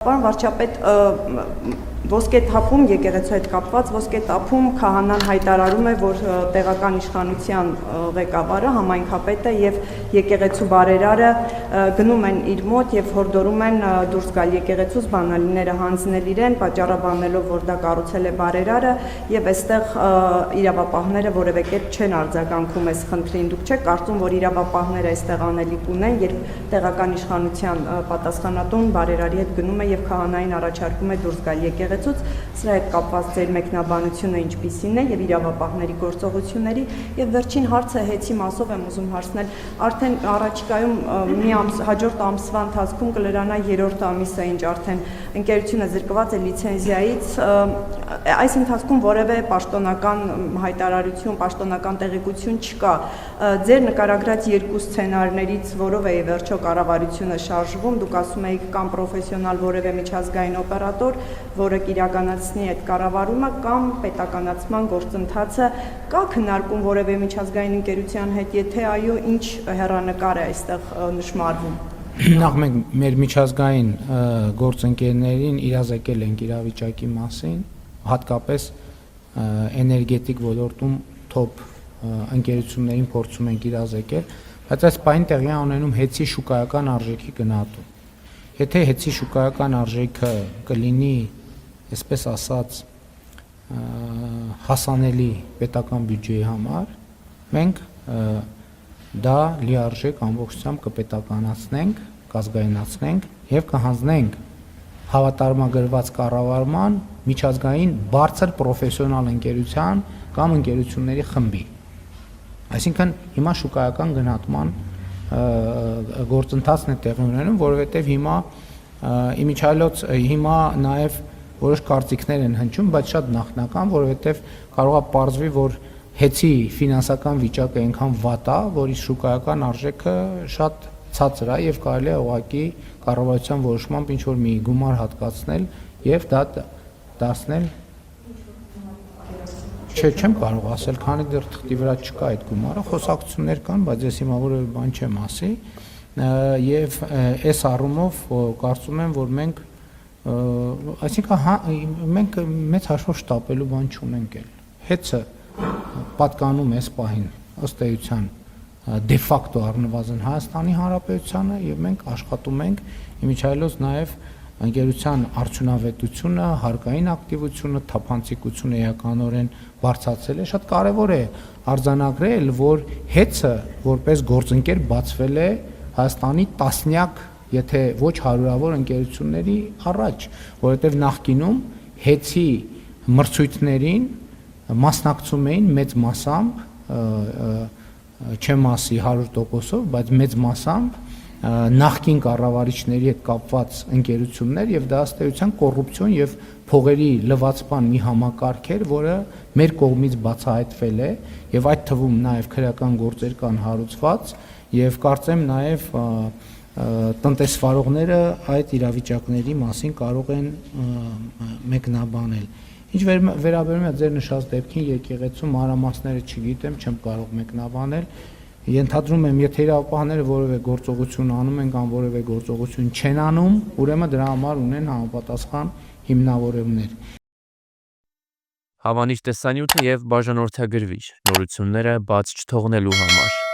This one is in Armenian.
Պարոն վարչապետ, ոսկե թափում եկեղեցու հետ կապված ոսկե թափում քահանան հայտարարում է, որ տեղական իշխանության ղեկավարը, համայնքապետը եւ եկեղեցու բարերարը գնում են իր մոտ եւ հորդորում են դուրս գալ եկեղեցուց, բանալիները հանձնել իրեն, պատճառաբանելով, որ դա կառուցել է բարերարը եւ այստեղ իրավապահները որևէ կերպ չեն արձագանքում այս խնդրին։ Դուք չեք կարծում, որ իրավապահները այստեղ անելիք ունեն, երբ տեղական իշխանության պատասխանատուն բարերարի հետ գնում է եւ քահանային առաջարկում է դուրս գալ եկեղեցուց, սրա հետ կապված ձեր մեկնաբանությունը ինչպիսին է եւ իրավապահների գործողությունների եւ վերջին հարցը հեծի մասով եմ ուզում հարցնել, արդեն առաջիկայում մի հաջորդ ամսվա ընթացքում կլրանա 3-րդ ամիսը, ինչ արդեն ընկերությունը զրկված է լիցենզիայից, այս ընթացքում որևէ պաշտոնական հայտարարություն, պաշտոնական տեղեկություն չկա։ Ձեր նկարագրած երկու սցենարներից որով է վերջո կառավարությունը շարժվում, դուք ասում եք կամ պրոֆեսիոնալ որևէ միջազգային օպերատոր, որը կիրականացնի այդ կառավարումը կամ պետականացման գործընթացը, կա քննարկում որևէ միջազգային ընկերության հետ, եթե այո, ինչ հեռանկար է այստեղ նշմարվում։ Նախ մենք մեր միջազգային գործընկերներին իրազեկել ենք իրավիճակի մասին, հատկապես էներգետիկ ոլորտում թոփ ընկերություններին փորձում ենք իրազեկել, բայց այս պահին տեղի ունենում հեծի շուկայական արժեքի գնահատում։ Եթե հեծի շուկայական արժեքը կլինի, այսպես ասած, հասանելի պետական բյուջեի համար, մենք դա լիարժեք ամբողջությամբ կպետականացնենք, կազգայնացնենք եւ կհանձնենք հավատարմագրված կառավարման միջազգային բարձր պրոֆեսիոնալ ընկերության կամ ընկերությունների խմբի։ Այսինքն հիմա շուկայական գնահատման գործընթացն է տեղի ունենում, որովհետեւ հիմա նաեւ որոշ կարծիքներ են հնչում, բայց շատ նախնական, որովհետեւ կարող է պարզվի, որ հեծի ֆինանսական վիճակը այնքան վատ է, որ իր շուկայական արժեքը շատ ցածր է եւ կարելի է ուղղակի կառավարության որոշմամբ ինչ որ մի գումար հատկացնել եւ դա դարձնել չեմ կարող ասել, քանի դեռ թղթի վրա չկա այդ գումարը, խոսակցություններ կան, բայց ես հիմա որևէ բան չեմ ասի եւ այս առումով կարծում եմ, որ մենք այսինքն մենք մեծ հաշվով շտապելու բան չունենք էլ։ Հեծը պատկանում է այս պահին ըստ էության դե ֆակտո առնվազն Հայաստանի Հանրապետությանը եւ մենք աշխատում ենք իմիջիայլոց նաեւ ընկերության արդյունավետությունը, հարկային ակտիվությունը, թափանցիկությունը էականորեն բարձրացել է, շատ կարեւոր է արձանագրել, որ հեծը որպես գործընկեր բացվել է Հայաստանի տասնյակ, եթե ոչ հարյուրավոր ընկերությունների առաջ, որովհետեւ նախկինում հեծի մրցույթներին մասնակցում էին մեծ մասամբ, չեմ ասի 100%-ով, բայց մեծ մասամբ նախկին կառավարիչների հետ կապված ընկերություններ եւ դա ըստ էության կոռուպցիոն եւ փողերի լվացման մի համակարգ էր, որը մեր կողմից բացահայտվել է եւ այդ թվում նաեւ քրեական գործեր կան հարուցված եւ կարծեմ նաեւ տնտեսվարողները այդ իրավիճակների մասին կարող են մեկնաբանել։ Ինչ վերաբերում է ձեր նշած դեպքին եկեղեցու մանրամասները չգիտեմ, չեմ կարող մեկնաբանել։ Ենթադրում եմ, եթե իրավապահները որևէ գործողություն անում են կամ որևէ գործողություն չեն անում, ուրեմն դրա համար ունեն համապատասխան հիմնավորումներ։ Հավանիչ տեսանյութը եւ բաժանորդագրվիչ նորությունները բաց չթողնելու համար